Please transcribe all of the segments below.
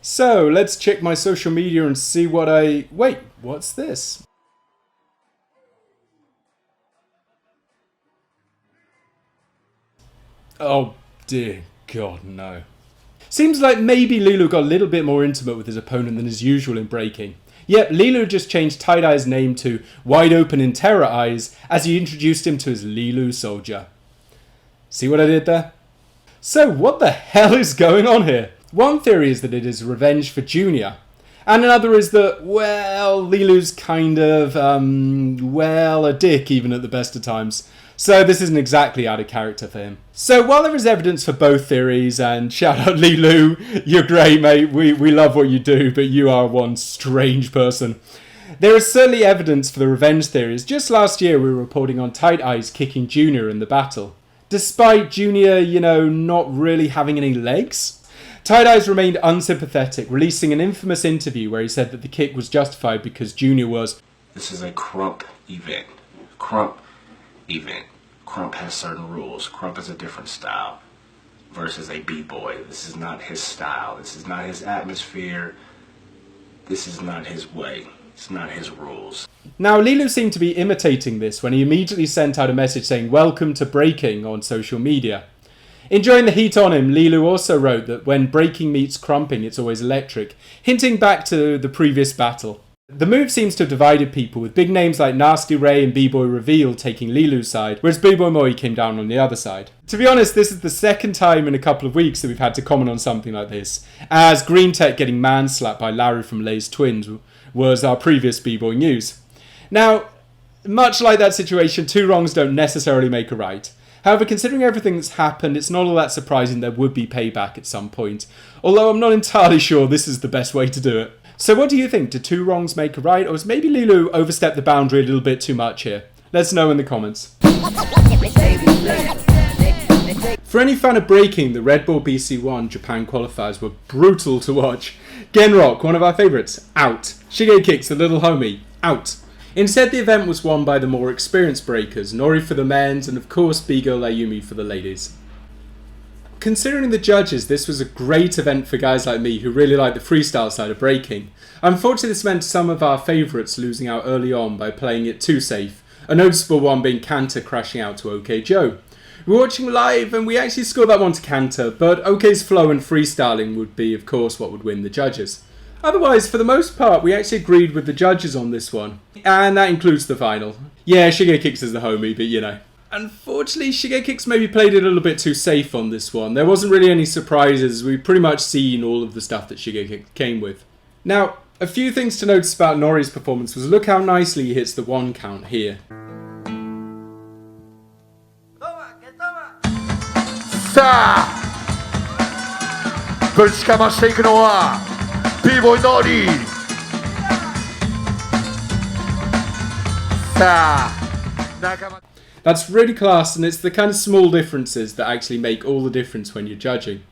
So let's check my social media and see what wait, what's this? Oh dear God, no. Seems like maybe Lilou got a little bit more intimate with his opponent than is usual in breaking. Yep, Lilou just changed Tight Eyez' name to Wide Open in Terror Eyes as he introduced him to his Lilou soldier. See what I did there? So what the hell is going on here? One theory is that it is revenge for Junior. And another is that, well, Lilou's kind of, a dick even at the best of times. So this isn't exactly out of character for him. So while there is evidence for both theories, and shout out Lilou, you're great mate, we love what you do, but you are one strange person. There is certainly evidence for the revenge theories. Just last year we were reporting on Tight Eyez kicking Junior in the battle. Despite Junior, not really having any legs. Tight Eyez remained unsympathetic, releasing an infamous interview where he said that the kick was justified because Junior was... This is a Crump event. Crump event. Crump has certain rules. Crump is a different style versus a b-boy. This is not his style. This is not his atmosphere. This is not his way. It's not his rules. Now, Lilou seemed to be imitating this when he immediately sent out a message saying welcome to breaking on social media. Enjoying the heat on him, Lilou also wrote that when breaking meets crumping, it's always electric, hinting back to the previous battle. The move seems to have divided people, with big names like Nasty Ray and Bboy Reveal taking Lilou's side, whereas Bboy Moi came down on the other side. To be honest, this is the second time in a couple of weeks that we've had to comment on something like this, as Green Tech getting man-slapped by Larry from Lay's Twins was our previous B-Boy news. Now, much like that situation, two wrongs don't necessarily make a right. However, considering everything that's happened, it's not all that surprising there would be payback at some point, although I'm not entirely sure this is the best way to do it. So what do you think? Do two wrongs make a right, or has maybe Lilou overstepped the boundary a little bit too much here? Let us know in the comments. For any fan of breaking, the Red Bull BC1 Japan qualifiers were brutal to watch. Genrock, one of our favourites, out. Shigekicks, the little homie, out. Instead, the event was won by the more experienced breakers, Nori for the men's and of course bgirl Ayumi for the ladies. Considering the judges, this was a great event for guys like me who really like the freestyle side of breaking. Unfortunately, this meant some of our favourites losing out early on by playing it too safe, a noticeable one being Kanter crashing out to OK Joe. We were watching live and we actually scored that one to Kanter, but OK's flow and freestyling would be of course what would win the judges. Otherwise, for the most part, we actually agreed with the judges on this one. And that includes the final. Yeah, Shigekicks is the homie, but Unfortunately, Shigekicks maybe played it a little bit too safe on this one. There wasn't really any surprises. We've pretty much seen all of the stuff that Shigekicks came with. Now, a few things to notice about Nori's performance was look how nicely he hits the one count here. Sa! ぶちかましていくのは Bboy Nori! That's really class, and it's the kind of small differences that actually make all the difference when you're judging.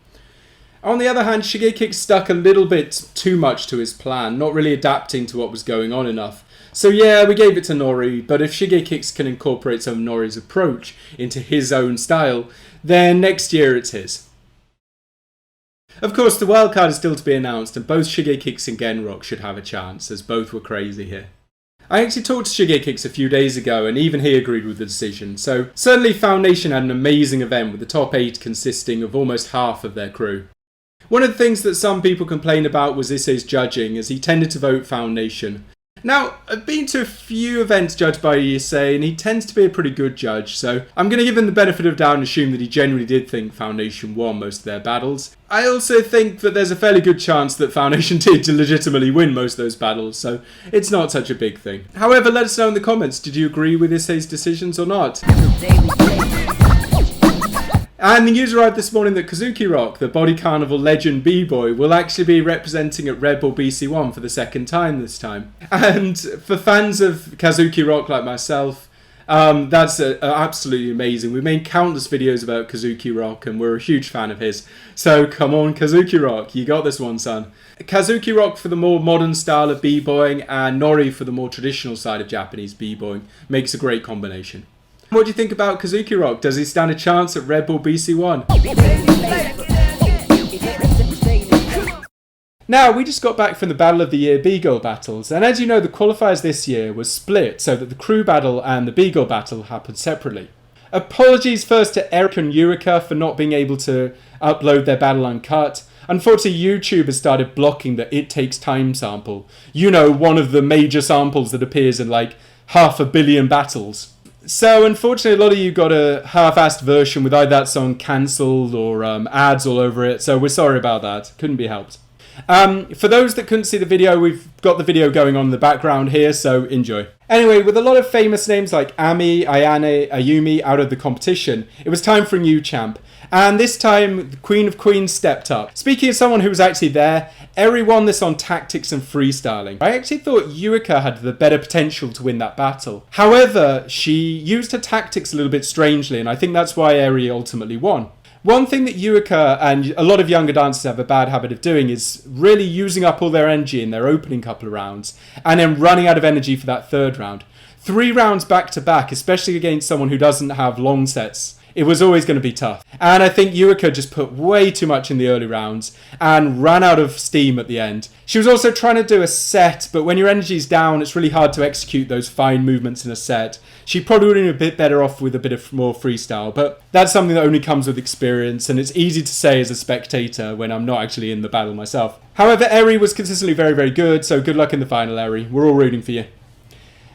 On the other hand, Shigekicks stuck a little bit too much to his plan, not really adapting to what was going on enough. So yeah, we gave it to Nori, but if Shigekicks can incorporate some of Nori's approach into his own style, then next year it's his. Of course, the wildcard is still to be announced, and both Shigekicks and Genrock should have a chance, as both were crazy here. I actually talked to Shigekicks a few days ago, and even he agreed with the decision, so certainly Foundation had an amazing event with the top 8 consisting of almost half of their crew. One of the things that some people complained about was Issei's judging, as he tended to vote Foundation. Now, I've been to a few events judged by Issei, and he tends to be a pretty good judge, so I'm going to give him the benefit of the doubt and assume that he genuinely did think Foundation won most of their battles. I also think that there's a fairly good chance that Foundation did legitimately win most of those battles, so it's not such a big thing. However, let us know in the comments, did you agree with Issei's decisions or not? And the news arrived this morning that Kazuki Rock, the Body Carnival legend B-Boy, will actually be representing at Red Bull BC1 for the second time this time. And for fans of Kazuki Rock like myself, that's absolutely amazing. We've made countless videos about Kazuki Rock and we're a huge fan of his. So come on Kazuki Rock, you got this one, son. Kazuki Rock for the more modern style of B-Boying and Nori for the more traditional side of Japanese B-Boying makes a great combination. What do you think about Kazuki Rock? Does he stand a chance at Red Bull BC1? Now, we just got back from the Battle of the Year B-Girl battles, and as you know, the qualifiers this year was split so that the crew battle and the B-Girl battle happened separately. Apologies first to Eric and Eureka for not being able to upload their battle uncut. Unfortunately, YouTube has started blocking the It Takes Time sample. You know, one of the major samples that appears in like 500 million battles. So unfortunately, a lot of you got a half-assed version with either that song cancelled or ads all over it, so we're sorry about that. Couldn't be helped. For those that couldn't see the video, we've got the video going on in the background here, so enjoy. Anyway, with a lot of famous names like Ami, Ayane, Ayumi out of the competition, it was time for a new champ. And this time, the Queen of Queens stepped up. Speaking of someone who was actually there, Eri won this on tactics and freestyling. I actually thought Eureka had the better potential to win that battle. However, she used her tactics a little bit strangely, and I think that's why Eri ultimately won. One thing that Eureka and a lot of younger dancers have a bad habit of doing is really using up all their energy in their opening couple of rounds and then running out of energy for that third round. 3 rounds back to back, especially against someone who doesn't have long sets, it was always going to be tough. And I think Eureka just put way too much in the early rounds and ran out of steam at the end. She was also trying to do a set, but when your energy's down, it's really hard to execute those fine movements in a set. She probably would have been a bit better off with a bit of more freestyle, but that's something that only comes with experience, and it's easy to say as a spectator when I'm not actually in the battle myself. However, Eri was consistently very, very good, so good luck in the final, Eri. We're all rooting for you.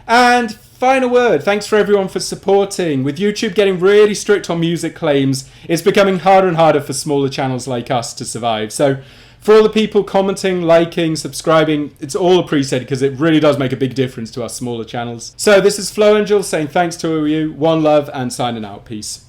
And final word, thanks for everyone for supporting. With YouTube getting really strict on music claims, it's becoming harder and harder for smaller channels like us to survive. So for all the people commenting, liking, subscribing, it's all appreciated because it really does make a big difference to our smaller channels. So this is Flow Angel saying thanks to all of you, one love and signing out. Peace.